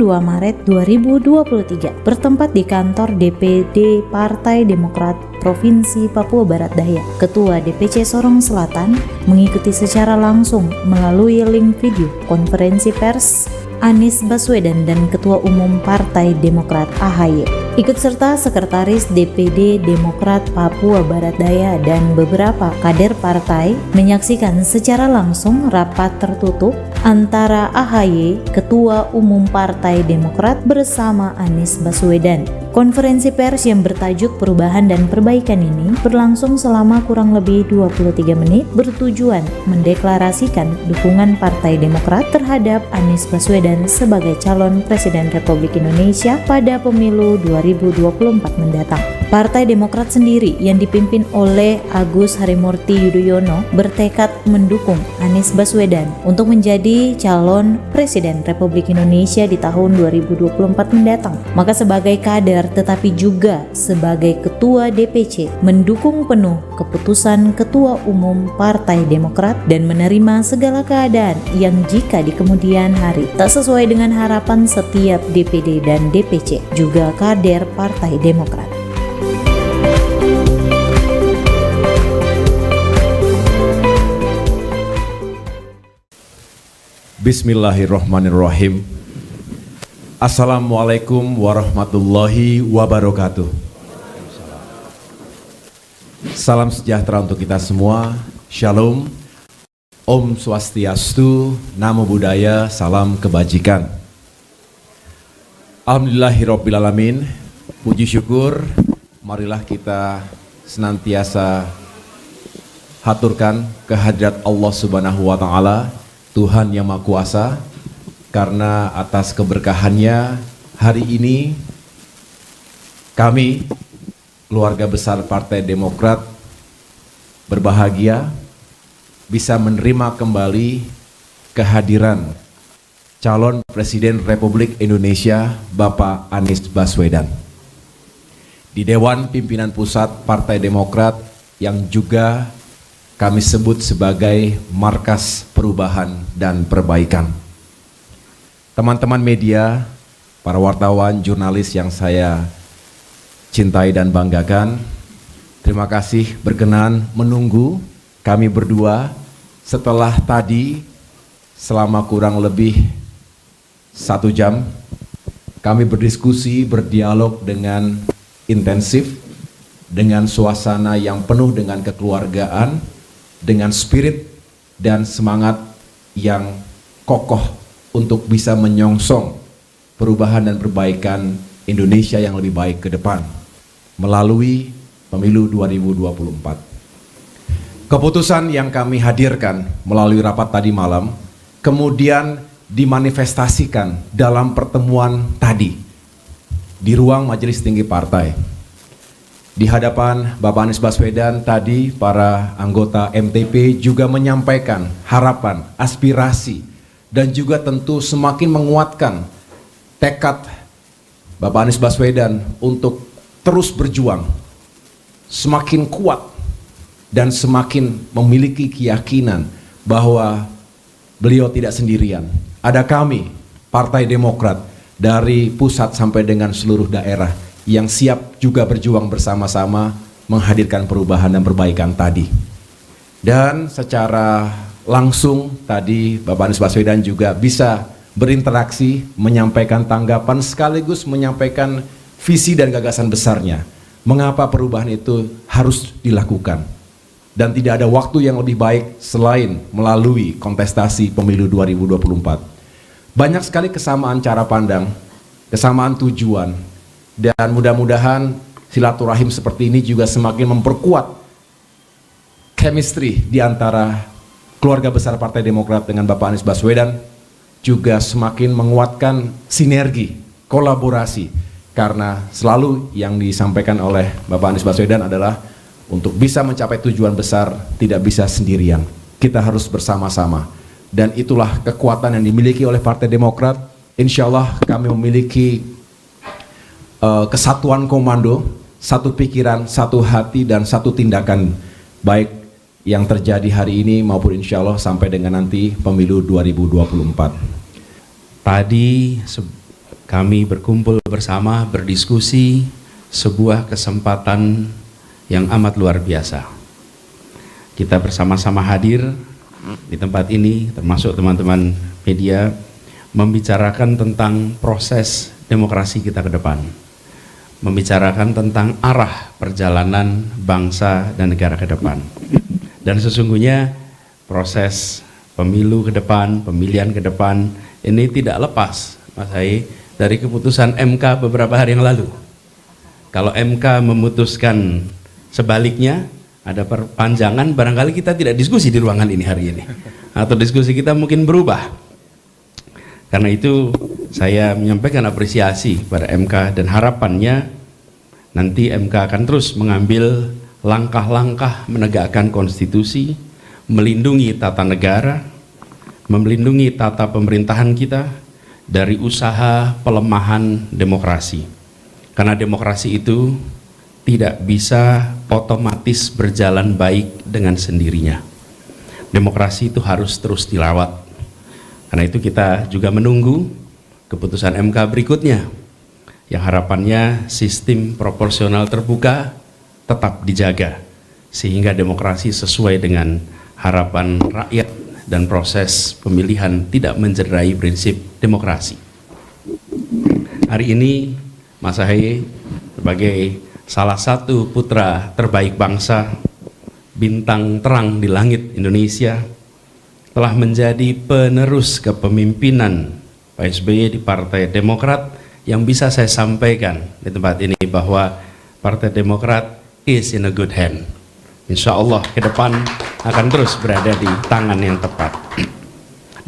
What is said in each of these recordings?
2 Maret 2023 bertempat di kantor DPD Partai Demokrat Provinsi Papua Barat Daya. Ketua DPC Sorong Selatan mengikuti secara langsung melalui link video konferensi pers Anies Baswedan dan Ketua Umum Partai Demokrat AHY. Ikut serta Sekretaris DPD Demokrat Papua Barat Daya dan beberapa kader partai menyaksikan secara langsung rapat tertutup antara AHY, Ketua Umum Partai Demokrat bersama Anies Baswedan. Konferensi pers yang bertajuk Perubahan dan Perbaikan ini berlangsung selama kurang lebih 23 menit bertujuan mendeklarasikan dukungan Partai Demokrat terhadap Anies Baswedan sebagai calon Presiden Republik Indonesia pada pemilu 2024 mendatang. Partai Demokrat sendiri yang dipimpin oleh Agus Harimurti Yudhoyono bertekad mendukung Anies Baswedan untuk menjadi calon Presiden Republik Indonesia di tahun 2024 mendatang. Maka sebagai kader tetapi juga sebagai Ketua DPC mendukung penuh keputusan Ketua Umum Partai Demokrat dan menerima segala keadaan yang jika di kemudian hari tak sesuai dengan harapan setiap DPD dan DPC juga kader Partai Demokrat. Bismillahirrahmanirrahim. Assalamualaikum warahmatullahi wabarakatuh. Salam sejahtera untuk kita semua. Shalom. Om Swastiastu, Namo Buddhaya, salam kebajikan. Alhamdulillahirrabbilalamin. Puji syukur, marilah kita senantiasa haturkan kehadirat Allah Subhanahu wa Ta'ala, Tuhan Yang Maha Kuasa, karena atas keberkahannya hari ini kami keluarga besar Partai Demokrat berbahagia bisa menerima kembali kehadiran calon Presiden Republik Indonesia Bapak Anies Baswedan di Dewan Pimpinan Pusat Partai Demokrat yang juga kami sebut sebagai markas perubahan dan perbaikan. Teman-teman media, para wartawan, jurnalis yang saya cintai dan banggakan, terima kasih berkenan menunggu kami berdua setelah tadi selama kurang lebih 1 jam kami berdiskusi, berdialog dengan intensif, dengan suasana yang penuh dengan kekeluargaan, dengan spirit dan semangat yang kokoh untuk bisa menyongsong perubahan dan perbaikan Indonesia yang lebih baik ke depan melalui pemilu 2024. Keputusan yang kami hadirkan melalui rapat tadi malam kemudian dimanifestasikan dalam pertemuan tadi di ruang Majelis Tinggi Partai. Di hadapan Bapak Anies Baswedan tadi para anggota MTP juga menyampaikan harapan, aspirasi, dan juga tentu semakin menguatkan tekad Bapak Anies Baswedan untuk terus berjuang, semakin kuat dan semakin memiliki keyakinan bahwa beliau tidak sendirian. Ada kami, Partai Demokrat, dari pusat sampai dengan seluruh daerah yang siap juga berjuang bersama-sama menghadirkan perubahan dan perbaikan tadi. Dan secara langsung tadi Bapak Anies Baswedan juga bisa berinteraksi, menyampaikan tanggapan sekaligus menyampaikan visi dan gagasan besarnya. Mengapa perubahan itu harus dilakukan. Dan tidak ada waktu yang lebih baik selain melalui kontestasi pemilu 2024. Banyak sekali kesamaan cara pandang, kesamaan tujuan, dan mudah-mudahan silaturahim seperti ini juga semakin memperkuat chemistry di antara keluarga besar Partai Demokrat dengan Bapak Anies Baswedan, juga semakin menguatkan sinergi, kolaborasi, karena selalu yang disampaikan oleh Bapak Anies Baswedan adalah untuk bisa mencapai tujuan besar tidak bisa sendirian, kita harus bersama-sama, dan itulah kekuatan yang dimiliki oleh Partai Demokrat. Insya Allah kami memiliki kesatuan komando, satu pikiran, satu hati, dan satu tindakan baik yang terjadi hari ini maupun insya Allah sampai dengan nanti pemilu 2024. Tadi kami berkumpul bersama, berdiskusi, sebuah kesempatan yang amat luar biasa. Kita bersama-sama hadir di tempat ini, termasuk teman-teman media, membicarakan tentang proses demokrasi kita ke depan, membicarakan tentang arah perjalanan bangsa dan negara ke depan. Dan sesungguhnya proses pemilu ke depan, pemilihan ke depan, ini tidak lepas, Mas Haye, dari keputusan MK beberapa hari yang lalu. Kalau MK memutuskan sebaliknya, ada perpanjangan, barangkali kita tidak diskusi di ruangan ini hari ini, atau diskusi kita mungkin berubah. Karena itu saya menyampaikan apresiasi pada MK dan harapannya nanti MK akan terus mengambil langkah-langkah menegakkan konstitusi, melindungi tata negara, melindungi tata pemerintahan kita dari usaha pelemahan demokrasi. Karena demokrasi itu tidak bisa otomatis berjalan baik dengan sendirinya. Demokrasi itu harus terus dirawat. Karena itu kita juga menunggu keputusan MK berikutnya, yang harapannya sistem proporsional terbuka tetap dijaga, sehingga demokrasi sesuai dengan harapan rakyat dan proses pemilihan tidak mencederai prinsip demokrasi. Hari ini Mas Haye sebagai salah satu putra terbaik bangsa, bintang terang di langit Indonesia, telah menjadi penerus kepemimpinan Pak SBY di Partai Demokrat, yang bisa saya sampaikan di tempat ini bahwa Partai Demokrat is in a good hand. Insya Allah ke depan akan terus berada di tangan yang tepat.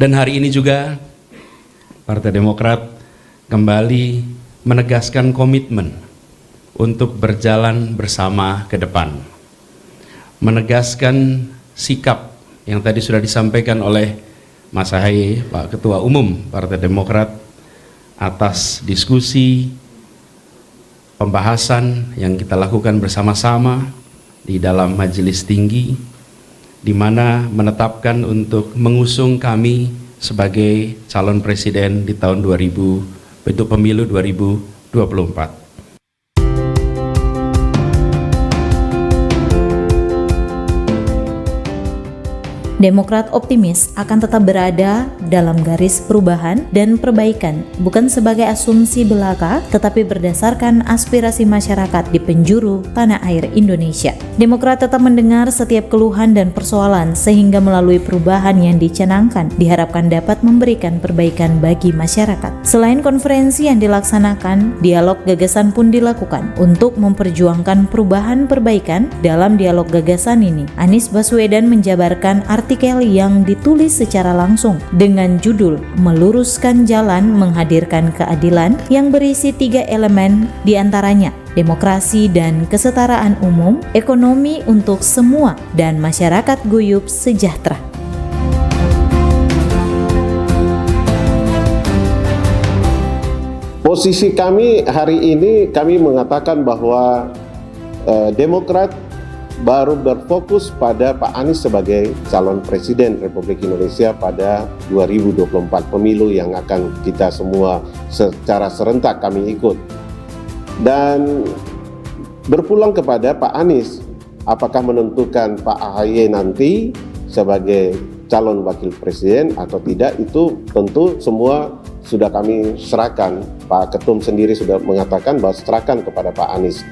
Dan hari ini juga Partai Demokrat kembali menegaskan komitmen untuk berjalan bersama ke depan, menegaskan sikap yang tadi sudah disampaikan oleh Mas Haye, Pak Ketua Umum Partai Demokrat, atas diskusi pembahasan yang kita lakukan bersama-sama di dalam majelis tinggi, di mana menetapkan untuk mengusung kami sebagai calon presiden di tahun 2000 untuk pemilu 2024. Demokrat optimis akan tetap berada dalam garis perubahan dan perbaikan, bukan sebagai asumsi belaka, tetapi berdasarkan aspirasi masyarakat di penjuru tanah air Indonesia. Demokrat tetap mendengar setiap keluhan dan persoalan, sehingga melalui perubahan yang dicanangkan diharapkan dapat memberikan perbaikan bagi masyarakat. Selain konferensi yang dilaksanakan, dialog gagasan pun dilakukan untuk memperjuangkan perubahan perbaikan. Dalam dialog gagasan ini, Anies Baswedan menjabarkan artikel yang ditulis secara langsung dengan judul "Meluruskan Jalan Menghadirkan Keadilan" yang berisi 3 elemen, diantaranya demokrasi dan kesetaraan umum, ekonomi untuk semua, dan masyarakat guyup sejahtera. Posisi kami hari ini, kami mengatakan bahwa Demokrat baru berfokus pada Pak Anies sebagai calon presiden Republik Indonesia pada 2024 pemilu yang akan kita semua secara serentak kami ikut. Dan berpulang kepada Pak Anies, apakah menentukan Pak AHY nanti sebagai calon wakil presiden atau tidak, itu tentu semua sudah kami serahkan. Pak Ketum sendiri sudah mengatakan bahwa serahkan kepada Pak Anies.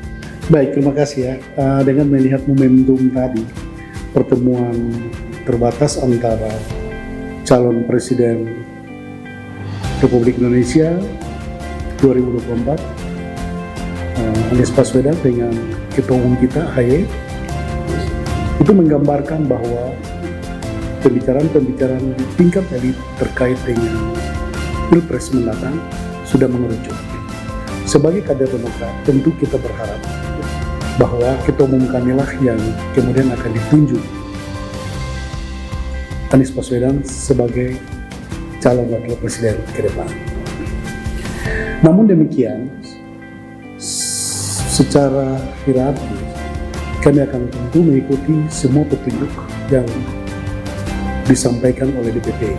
Baik, terima kasih ya. Dengan melihat momentum tadi, pertemuan terbatas antara calon presiden Republik Indonesia 2024, Anies Baswedan dengan Ketua Umum kita, AHY, itu menggambarkan bahwa pembicaraan-pembicaraan di tingkat elit terkait dengan Pilpres mendatang sudah mengerucut. Sebagai kader Demokrat, tentu kita berharap bahwa Ketua Umum kamilah yang kemudian akan ditunjuk Anies Baswedan sebagai calon wakil presiden ke depan. Namun demikian, secara hierarki kami akan tentu mengikuti semua petunjuk yang disampaikan oleh DPP.